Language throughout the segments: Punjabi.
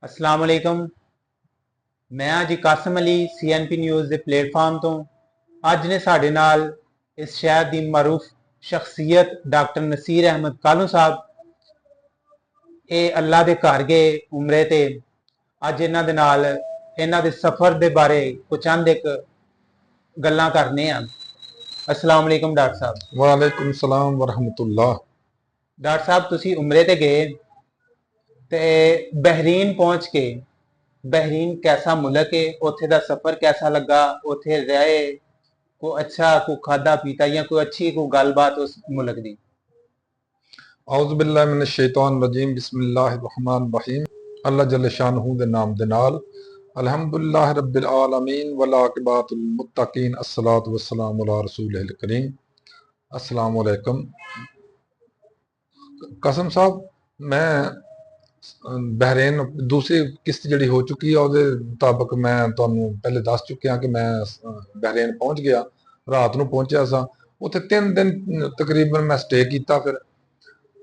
अस्सलाम वालेकुम। मैं जी कासिम अली CNP न्यूज़ के प्लेटफार्म तो अज ने साडे नाल इस शहर की मरूफ शख्सियत डॉक्टर नसीर अहमद कालू साहब ये अल्लाह के घर गए उमरे ते अज इन्हां दे सफ़र के बारे कुछ चंद एक गल्लां करने हैं। अस्सलाम वालेकुम डॉक्टर साहब। वालेकुम सलाम वरहमतुल्लाह। डॉक्टर साहब तुसी उमरे ते गए ते बहरीन पहुंच के बहरीन कैसा मुल्क है, उत्थे दा सफर कैसा लगा, उत्थे रहे को अच्छा को खादा पीता या कोई अच्छी को गलबात उस मुल्क दी। औज़ु बिल्लाहि मिनश शैतानिर रजीम बिस्मिल्लाहिर रहमानिर रहीम। अल्लाह जल्ल शानहू दे नाम दे नाल अल्हम्दुलिल्लाह रब्बिल आलमीन वल आकिबातुल मुत्तकीन अस्सलातु वस्सलामु अला रसूलिल करीम। अस्सलामु अलैकुम। कसम साहब, मैं बहरीन दूसरी किस्त जिहड़ी हो चुकी है ਉਹਦੇ ਮੁਤਾਬਕ ਮੈਂ ਤੁਹਾਨੂੰ ਪਹਿਲੇ ਦੱਸ ਚੁੱਕਿਆ ਕਿ ਮੈਂ ਬਹਿਰੀਨ ਪਹੁੰਚ ਗਿਆ। ਰਾਤ ਨੂੰ ਪਹੁੰਚਿਆ ਸਾਂ। ਉੱਥੇ 3 ਦਿਨ ਤਕਰੀਬਨ ਮੈਂ ਸਟੇ ਕੀਤਾ। ਫਿਰ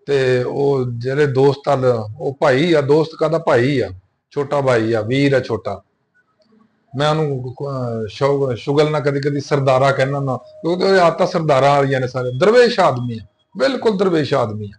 ਤੇ ਉਹ ਜਿਹੜੇ ਦੋਸਤ ਹਨ ਉਹ ਭਾਈ ਆ, ਦੋਸਤ ਕਾਹਦਾ ਭਾਈ ਆ, ਛੋਟਾ ਭਾਈ ਆ, ਵੀਰ ਆ ਛੋਟਾ। ਮੈਂ ਉਹਨੂੰ ਸ਼ੁਗਲ ਨਾ ਕਦੀ ਕਦੀ ਸਰਦਾਰਾ ਕਹਿਣਾ ਨਾ, ਕਿਉਂਕਿ ਉਹ ਆਦਤਾਂ ਸਰਦਾਰਾਂ ਵਾਲੀਆਂ ਨੇ। ਸਾਰੇ ਦਰਵੇਸ਼ ਆਦਮੀ ਆ, ਬਿਲਕੁਲ ਦਰਵੇਸ਼ ਆਦਮੀ ਆ।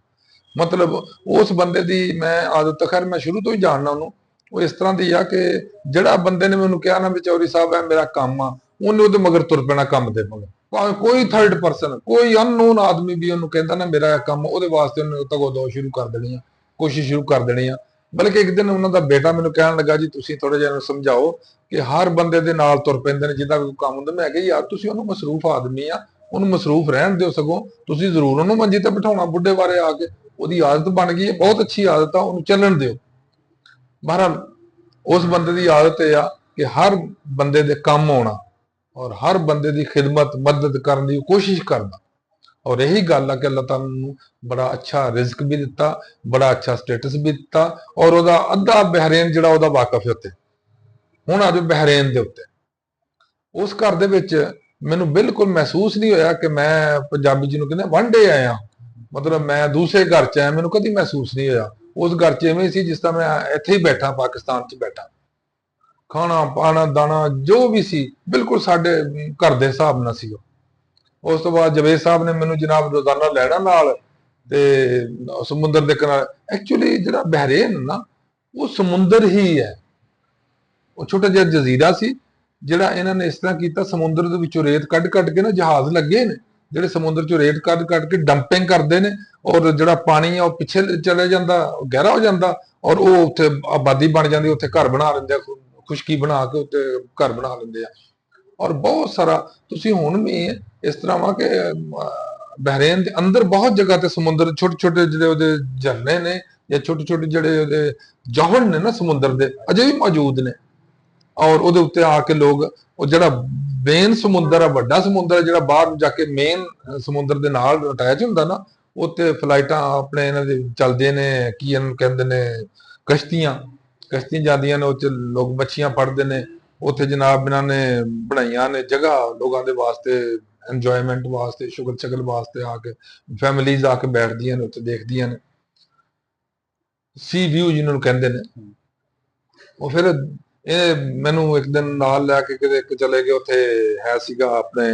ਮਤਲਬ ਉਸ ਬੰਦੇ ਦੀ ਮੈਂ ਆਦਤ, ਖੈਰ ਮੈਂ ਸ਼ੁਰੂ ਤੋਂ ਹੀ ਜਾਣਦਾ ਉਹਨੂੰ। ਉਹ ਇਸ ਤਰ੍ਹਾਂ ਦੀ ਆ ਕਿ ਜਿਹੜਾ ਬੰਦੇ ਨੇ ਮੈਨੂੰ ਕਿਹਾ ਨਾ ਵੀ ਚੌਧਰੀ ਸਾਹਿਬ ਇਹ ਮੇਰਾ ਕੰਮ ਆ, ਉਹਨੇ ਉਹਦੇ ਮਗਰ ਤੁਰ ਪੈਣਾ ਕੰਮ ਦੇ ਮਗਰ। ਭਾਵੇਂ ਕੋਈ ਥਰਡ ਪਰਸਨ, ਕੋਈ ਅਨਨੋਨ ਆਦਮੀ ਵੀ ਉਹਨੂੰ ਕਹਿੰਦਾ ਨਾ ਮੇਰਾ ਇਹ ਕੰਮ, ਉਹਦੇ ਵਾਸਤੇ ਉਹਨੇ ਤਗੋ-ਦੋ ਸ਼ੁਰੂ ਕਰ ਦੇਣੀ ਆ, ਕੋਸ਼ਿਸ਼ ਸ਼ੁਰੂ ਕਰ ਦੇਣੀ ਆ। ਬਲਕਿ ਇੱਕ ਦਿਨ ਉਹਨਾਂ ਦਾ ਬੇਟਾ ਮੈਨੂੰ ਕਹਿਣ ਲੱਗਾ ਜੀ ਤੁਸੀਂ ਥੋੜਾ ਜਿਹਾ ਇਹਨੂੰ ਸਮਝਾਓ ਕਿ ਹਰ ਬੰਦੇ ਦੇ ਨਾਲ ਤੁਰ ਪੈਂਦੇ ਨੇ ਜਿਹਦਾ ਕੋਈ ਕੰਮ ਹੁੰਦਾ। ਮੈਂ ਕਿਹਾ ਯਾਰ ਤੁਸੀਂ ਉਹਨੂੰ ਮਸਰੂਫ ਆਦਮੀ ਆ, ਉਹਨੂੰ ਮਸਰੂਫ ਰਹਿਣ ਦਿਓ। ਸਗੋਂ ਤੁਸੀਂ ਜ਼ਰੂਰ ਉਹਨੂੰ ਮੰਜੀ ਤੇ ਬਿਠਾਉਣਾ ਬੁੱਢੇ ਬਾਰੇ ਆ ਕੇ। ਉਹਦੀ ਆਦਤ ਬਣ ਗਈ ਹੈ, ਬਹੁਤ ਅੱਛੀ ਆਦਤ ਆ, ਉਹਨੂੰ ਚੱਲਣ ਦਿਓ। ਬਹਰਾਲ ਉਸ ਬੰਦੇ ਦੀ ਆਦਤ ਇਹ ਆ ਕਿ ਹਰ ਬੰਦੇ ਦੇ ਕੰਮ ਆਉਣਾ ਔਰ ਹਰ ਬੰਦੇ ਦੀ ਖਿਦਮਤ ਮਦਦ ਕਰਨ ਦੀ ਕੋਸ਼ਿਸ਼ ਕਰਨਾ। ਔਰ ਇਹੀ ਗੱਲ ਆ ਕਿ ਅੱਲਾਹ ਤਾਲਾ ਨੂੰ ਬੜਾ ਅੱਛਾ ਰਿਜ਼ਕ ਵੀ ਦਿੱਤਾ, ਬੜਾ ਅੱਛਾ ਸਟੇਟਸ ਵੀ ਦਿੱਤਾ। ਔਰ ਉਹਦਾ ਅੱਧਾ ਬਹਿਰੀਨ ਜਿਹੜਾ ਉਹਦਾ ਵਾਕਫ ਹੈ ਉੱਤੇ। ਹੁਣ ਆਜੋ ਬਹਿਰੀਨ ਦੇ ਉੱਤੇ। ਉਸ ਘਰ ਦੇ ਵਿੱਚ ਮੈਨੂੰ ਬਿਲਕੁਲ ਮਹਿਸੂਸ ਨਹੀਂ ਹੋਇਆ ਕਿ ਮੈਂ ਪੰਜਾਬੀ ਜਿਹਨੂੰ ਕਹਿੰਦੇ ਵਨ ਡੇ ਆਇਆ, ਮਤਲਬ ਮੈਂ ਦੂਸਰੇ ਘਰ ਚ ਆਇਆ। ਮੈਨੂੰ ਕਦੀ ਮਹਿਸੂਸ ਨਹੀਂ ਹੋਇਆ। ਉਸ ਘਰ ਚ ਐਵੇਂ ਸੀ ਜਿਸ ਤਰ੍ਹਾਂ ਮੈਂ ਇੱਥੇ ਹੀ ਬੈਠਾ, ਪਾਕਿਸਤਾਨ ਚ ਬੈਠਾ। ਖਾਣਾ ਪਾਣਾ ਦਾਣਾ ਜੋ ਵੀ ਸੀ ਬਿਲਕੁਲ ਸਾਡੇ ਘਰ ਦੇ ਹਿਸਾਬ ਨਾਲ ਸੀ। ਉਸ ਤੋਂ ਬਾਅਦ ਜਵੇਦ ਸਾਹਿਬ ਨੇ ਮੈਨੂੰ ਜਨਾਬ ਰੋਜ਼ਾਨਾ ਲੈਣਾ ਨਾਲ ਤੇ ਸਮੁੰਦਰ ਦੇ ਕਿਨਾਰੇ। ਐਕਚੁਅਲੀ ਜਿਹੜਾ ਬਹਿਰੀਨ ਨਾ ਉਹ ਸਮੁੰਦਰ ਹੀ ਹੈ। ਉਹ ਛੋਟਾ ਜਿਹਾ ਜਜ਼ੀਰਾ ਸੀ ਜਿਹੜਾ ਇਹਨਾਂ ਨੇ ਇਸ ਤਰ੍ਹਾਂ ਕੀਤਾ, ਸਮੁੰਦਰ ਦੇ ਵਿੱਚੋਂ ਰੇਤ ਕੱਢ ਕੱਢ ਕੇ ਨਾ ਜਹਾਜ਼ ਲੱਗੇ ਨੇ ਜਿਹੜੇ ਸਮੁੰਦਰ ਚੋਂ ਰੇਤ ਕੱਢ ਕੱਢ ਕੇ ਡੰਪਿੰਗ ਕਰਦੇ ਨੇ। ਔਰ ਜਿਹੜਾ ਪਾਣੀ ਆ ਉਹ ਪਿੱਛੇ ਚਲੇ ਜਾਂਦਾ, ਗਹਿਰਾ ਹੋ ਜਾਂਦਾ, ਔਰ ਉਹ ਉੱਥੇ ਆਬਾਦੀ ਬਣ ਜਾਂਦੀ, ਉੱਥੇ ਘਰ ਬਣਾ ਲੈਂਦੇ ਆ, ਖੁਸ਼ਕੀ ਬਣਾ ਕੇ ਉੱਤੇ ਘਰ ਬਣਾ ਲੈਂਦੇ ਆ। ਔਰ ਬਹੁਤ ਸਾਰਾ ਤੁਸੀਂ ਹੁਣ ਵੀ ਇਸ ਤਰ੍ਹਾਂ ਵਾ ਕਿ ਬਹਿਰੀਨ ਦੇ ਅੰਦਰ ਬਹੁਤ ਜਗ੍ਹਾ ਤੇ ਸਮੁੰਦਰ ਛੋਟੇ ਛੋਟੇ ਜਿਹੜੇ ਉਹਦੇ ਝਰਨੇ ਨੇ ਜਾਂ ਛੋਟੇ ਛੋਟੇ ਜਿਹੜੇ ਉਹਦੇ ਜੌਹਰ ਨੇ ਨਾ ਸਮੁੰਦਰ ਦੇ, ਅਜੇ ਵੀ ਮੌਜੂਦ ਨੇ। ਔਰ ਉਹਦੇ ਉੱਤੇ ਆ ਕੇ ਲੋਕ, ਉਹ ਜਿਹੜਾ ਮੇਨ ਸਮੁੰਦਰ ਆ, ਵੱਡਾ ਸਮੁੰਦਰ ਜਿਹੜਾ ਬਾਹਰ ਜਾ ਕੇ ਮੇਨ ਸਮੁੰਦਰ ਦੇ ਨਾਲ ਅਟੈਚ ਹੁੰਦਾ ਨਾ, ਉੱਤੇ ਫਲਾਈਟਾਂ ਆਪਣੇ ਇਹਨਾਂ ਦੇ ਚੱਲਦੇ ਨੇ, ਕੀ ਇਹਨਾਂ ਨੂੰ ਕਹਿੰਦੇ ਨੇ, ਕਸ਼ਤੀਆਂ ਜਾਂਦੀਆਂ ਨੇ, ਉਹ ਚ ਲੋਕ ਮੱਛੀਆਂ ਫੜਦੇ ਨੇ। ਉੱਥੇ ਜਨਾਬ ਇਹਨਾਂ ਨੇ ਬਣਾਈਆਂ ਨੇ ਜਗ੍ਹਾ ਲੋਕਾਂ ਦੇ ਵਾਸਤੇ, ਇੰਜੋਇਮੈਂਟ ਵਾਸਤੇ, ਸ਼ੁਗਲ ਸ਼ਗਲ ਵਾਸਤੇ। ਆ ਕੇ ਫੈਮਿਲੀਜ਼ ਆ ਕੇ ਬੈਠਦੀਆਂ ਨੇ, ਉੱਥੇ ਦੇਖਦੀਆਂ ਨੇ, ਸੀ ਵਿਊ ਜਿਹਨਾਂ ਨੂੰ ਕਹਿੰਦੇ ਨੇ। ਉਹ ਫਿਰ ਇਹ ਮੈਨੂੰ ਇੱਕ ਦਿਨ ਨਾਲ ਲੈ ਕੇ ਕਿਤੇ ਚਲੇ ਗਏ। ਉੱਥੇ ਹੈ ਸੀਗਾ ਆਪਣੇ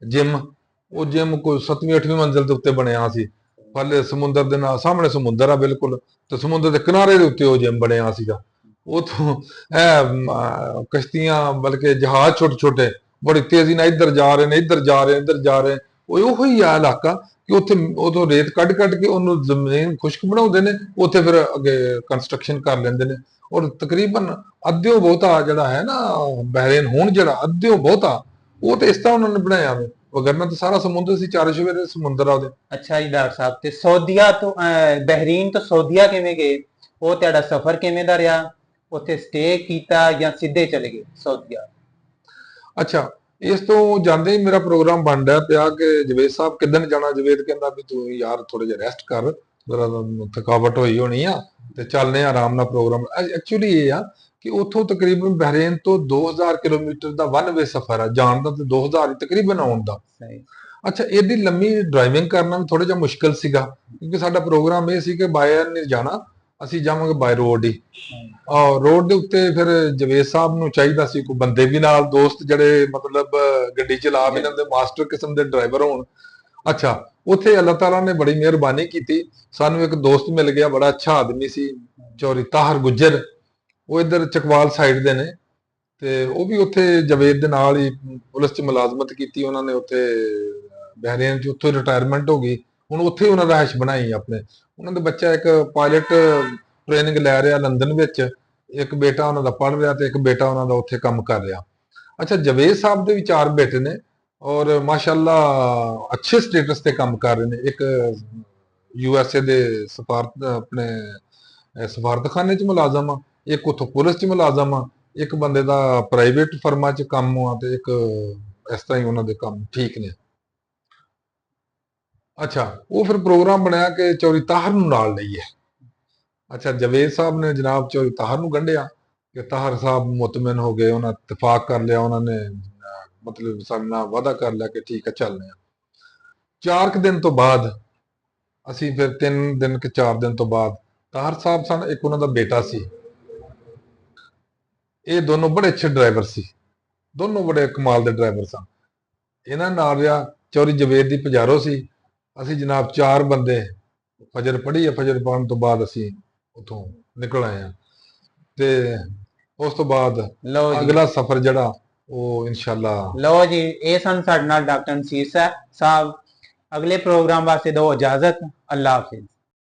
ਜਿਮ। ਉਹ ਜਿਮ ਕੋਈ 7ਵੀਂ 8ਵੀਂ ਮੰਜ਼ਿਲ ਦੇ ਉੱਤੇ ਬਣਿਆ ਸੀ। ਪੱਲੇ ਸਮੁੰਦਰ ਦੇ ਨਾਲ ਸਾਹਮਣੇ ਸਮੁੰਦਰ ਆ ਬਿਲਕੁਲ, ਤੇ ਸਮੁੰਦਰ ਦੇ ਕਿਨਾਰੇ ਦੇ ਉੱਤੇ ਉਹ ਜਿਮ ਬਣਿਆ ਸੀਗਾ। ਉਥੋਂ ਇਹ ਕਸ਼ਤੀਆਂ, ਬਲਕਿ ਜਹਾਜ਼ ਛੋਟੇ ਛੋਟੇ ਬੜੀ ਤੇਜ਼ੀ ਨਾਲ ਇੱਧਰ ਜਾ ਰਹੇ ਨੇ, ਇੱਧਰ ਜਾ ਰਹੇ, ਇੱਧਰ ਜਾ ਰਹੇ। ਉਹ ਹੀ ਆ ਇਲਾਕਾ ਕਿ ਉੱਥੇ ਉਦੋਂ ਰੇਤ ਕੱਢ ਕੱਢ ਕੇ ਉਹਨੂੰ ਜ਼ਮੀਨ ਖੁਸ਼ਕ ਬਣਾਉਂਦੇ ਨੇ, ਉੱਥੇ ਫਿਰ ਅੱਗੇ ਕੰਸਟਰਕਸ਼ਨ ਕਰ ਲੈਂਦੇ ਨੇ। ਔਰ ਤਕਰੀਬਨ ਅੱਧਿਓ ਬਹੁਤਾ ਜਿਹੜਾ ਹੈ ਨਾ ਬਹਿਰੀਨ ਹੁਣ, ਜਿਹੜਾ ਅੱਧਿਓ ਬਹੁਤਾ ਉਹ ਤੇ ਇਸ ਤਰ੍ਹਾਂ ਉਹਨਾਂ ਨੇ ਬਣਾਇਆ ਵੇ। ਵਗਰਨਾ ਤਾਂ ਸਾਰਾ ਸਮੁੰਦਰ ਸੀ, ਚਾਰੇ ਚੁਫੇਰੇ ਸਮੁੰਦਰ ਆ ਉਹਦੇ। अच्छा जी डॉक्टर साहब, ते सऊदीया तो बहरीन तो सऊदीया किवें गए, वो तेरा सफर किवें दा रहा, उत्थे स्टे कीता या सीधे चले गए सऊदीया? ਅੱਛਾ, ਇਸ ਤੋਂ ਜਾਂਦੇ ਹੀ ਮੇਰਾ ਪ੍ਰੋਗਰਾਮ ਬਣ ਰਿਹਾ ਪਿਆ ਕਿ ਜਵੇਦ ਸਾਹਿਬ ਕਿੱਦਣ ਜਾਣਾ। ਜਵੇਦ ਕਹਿੰਦਾ ਵੀ ਤੂੰ ਯਾਰ ਥੋੜਾ ਜਿਹਾ ਰੈਸਟ ਕਰ, ਜਰਾ ਥਕਾਵਟ ਹੋਈ ਹੋਣੀ ਆ, ਤੇ ਚੱਲਨੇ ਆ ਆਰਾਮ ਨਾਲ ਪ੍ਰੋਗਰਾਮ। ਐਕਚੁਅਲੀ ਇਹ ਆ ਕਿ ਉੱਥੋਂ ਤਕਰੀਬਨ ਬਹਿਰੀਨ ਤੋਂ 2000 ਕਿਲੋਮੀਟਰ ਦਾ ਵਨ ਵੇ ਸਫ਼ਰ ਆ, ਜਾਣ ਦਾ ਤੇ 2000 ਹੀ ਤਕਰੀਬਨ ਆਉਣ ਦਾ। सही। ਅੱਛਾ, ਇਹਦੀ ਲੰਮੀ ਡਰਾਈਵਿੰਗ ਕਰਨਾ ਵੀ ਥੋੜਾ ਜਿਹਾ ਮੁਸ਼ਕਲ ਸੀਗਾ, ਕਿਉਂਕਿ ਸਾਡਾ ਪ੍ਰੋਗਰਾਮ ਇਹ ਸੀ ਕਿ ਬਾਏ 에ਅਰ ਨਹੀਂ ਜਾਣਾ, ਅਸੀਂ ਜਾਵਾਂਗੇ ਬਾਈ ਰੋਡ ਹੀ। ਰੋਡ ਦੇ ਉੱਤੇ ਫਿਰ ਜਵੇਦ ਸਾਹਿਬ ਨੂੰ ਚਾਹੀਦਾ ਸੀ ਕੋਈ ਬੰਦੇ ਵੀ ਨਾਲ, ਦੋਸਤ ਜਿਹੜੇ ਮਤਲਬ ਗੱਡੀ ਚਲਾ ਵੀ ਲੈਂਦੇ, ਮਾਸਟਰ ਕਿਸਮ ਦੇ ਡਰਾਈਵਰ ਹੋਣ। ਅੱਛਾ, ਉੱਥੇ ਅੱਲਾਹ ਤਾਲਾ ਨੇ ਬੜੀ ਮਿਹਰਬਾਨੀ ਕੀਤੀ, ਸਾਨੂੰ ਇੱਕ ਦੋਸਤ ਮਿਲ ਗਿਆ, ਬੜਾ ਅੱਛਾ ਆਦਮੀ ਸੀ, ਚੌਰੀ ਤਾਹਰ ਗੁੱਜਰ। ਉਹ ਇੱਧਰ ਚਕਵਾਲ ਸਾਈਡ ਦੇ ਨੇ, ਤੇ ਉਹ ਵੀ ਉੱਥੇ ਜਵੇਦ ਦੇ ਨਾਲ ਹੀ ਪੁਲਿਸ 'ਚ ਮੁਲਾਜ਼ਮਤ ਕੀਤੀ ਉਹਨਾਂ ਨੇ ਉੱਥੇ ਬਹਿਰੇਨ 'ਚ। ਉੱਥੋਂ ਰਿਟਾਇਰਮੈਂਟ ਹੋ ਗਈ, ਹੁਣ ਉੱਥੇ ਹੀ ਉਹਨਾਂ ਰਿਹਾਇਸ਼ ਬਣਾਈ ਆਪਣੇ। ਉਹਨਾਂ ਦਾ ਬੱਚਾ ਇੱਕ ਪਾਇਲਟ ਟ੍ਰੇਨਿੰਗ ਲੈ ਰਿਹਾ ਲੰਡਨ ਵਿੱਚ, ਇੱਕ ਬੇਟਾ ਉਹਨਾਂ ਦਾ ਪੜ੍ਹ ਰਿਹਾ ਤੇ ਇੱਕ ਬੇਟਾ ਉਹਨਾਂ ਦਾ ਉੱਥੇ ਕੰਮ ਕਰ ਰਿਹਾ। ਅੱਛਾ, ਜਵੇਦ ਸਾਹਿਬ ਦੇ ਵੀ 4 ਬੇਟੇ ਨੇ ਔਰ ਮਾਸ਼ਾਅੱਲਾ ਅੱਛੇ ਸਟੇਟਸ ਤੇ ਕੰਮ ਕਰ ਰਹੇ ਨੇ। ਇੱਕ USA ਦੇ ਸਫਾਰਤਖਾਨੇ 'ਚ ਮੁਲਾਜ਼ਮ ਆ, ਇੱਕ ਉੱਥੋਂ ਪੁਲਿਸ 'ਚ ਮੁਲਾਜ਼ਮ ਆ, ਇੱਕ ਬੰਦੇ ਦਾ ਪ੍ਰਾਈਵੇਟ ਫਰਮਾਂ 'ਚ ਕੰਮ ਆ, ਤੇ ਇੱਕ ਇਸ ਤਰ੍ਹਾਂ ਹੀ ਉਹਨਾਂ ਦੇ ਕੰਮ ਠੀਕ ਨੇ। ਅੱਛਾ, ਉਹ ਫਿਰ ਪ੍ਰੋਗਰਾਮ ਬਣਿਆ ਕਿ ਚੌਰੀ ਤਾਹਰ ਨੂੰ ਨਾਲ ਲਈਏ। ਅੱਛਾ, ਜਵੇਦ ਸਾਹਿਬ ਨੇ ਜਨਾਬ ਚੌਰੀ ਤਾਹਰ ਨੂੰ ਗੰਢਿਆ ਕਿ ਤਾਹਰ ਸਾਹਿਬ ਮੁਤਮਿਨ ਹੋ ਗਏ, ਉਹਨਾਂ ਇਤਫਾਕ ਕਰ ਲਿਆ, ਉਹਨਾਂ ਨੇ ਮਤਲਬ ਸਾਡੇ ਨਾਲ ਵਾਅਦਾ ਕਰ ਲਿਆ ਕਿ ਠੀਕ ਹੈ ਚੱਲਦੇ ਆ। 4 ਦਿਨ ਤੋਂ ਬਾਅਦ ਅਸੀਂ ਫਿਰ 3 ਦਿਨ ਕਿ 4 ਦਿਨ ਤੋਂ ਬਾਅਦ ਤਾਹਰ ਸਾਹਿਬ ਸਨ, ਇੱਕ ਉਹਨਾਂ ਦਾ ਬੇਟਾ ਸੀ, ਇਹ ਦੋਨੋਂ ਬੜੇ ਅੱਛੇ ਡਰਾਈਵਰ ਸੀ, ਦੋਨੋਂ ਬੜੇ ਕਮਾਲ ਦੇ ਡਰਾਈਵਰ ਸਨ। ਇਹਨਾਂ ਨਾਲ ਰਿਹਾ ਚੌਰੀ ਜਵੇਦ ਦੀ ਪਜਾਰੋ ਸੀ। ਅਸੀਂ ਜਨਾਬ 4 ਬੰਦੇ ਫਜਰ ਪੜ੍ਹੀ ਆ, ਫਜਰ ਪੜ੍ਹਨ ਤੋਂ ਬਾਅਦ ਅਸੀਂ ਉੱਥੋਂ ਨਿਕਲ ਆਏ ਆ, ਤੇ ਉਸ ਤੋਂ ਬਾਅਦ ਲਓ ਜੀ, ਅਗਲਾ ਸਫ਼ਰ ਜਿਹੜਾ ਉਹ ਇਨਸ਼ਾਅੱਲਾ। ਲਓ ਜੀ, ਇਹ ਸਨ ਸਾਡੇ ਨਾਲ ਡਾਕਟਰ ਨਸੀਰ ਸਾਹਿਬ। ਅਗਲੇ ਪ੍ਰੋਗਰਾਮ ਵਾਸਤੇ ਦਿਓ ਇਜਾਜ਼ਤ। ਅੱਲਾ ਹਾਫਿਜ਼।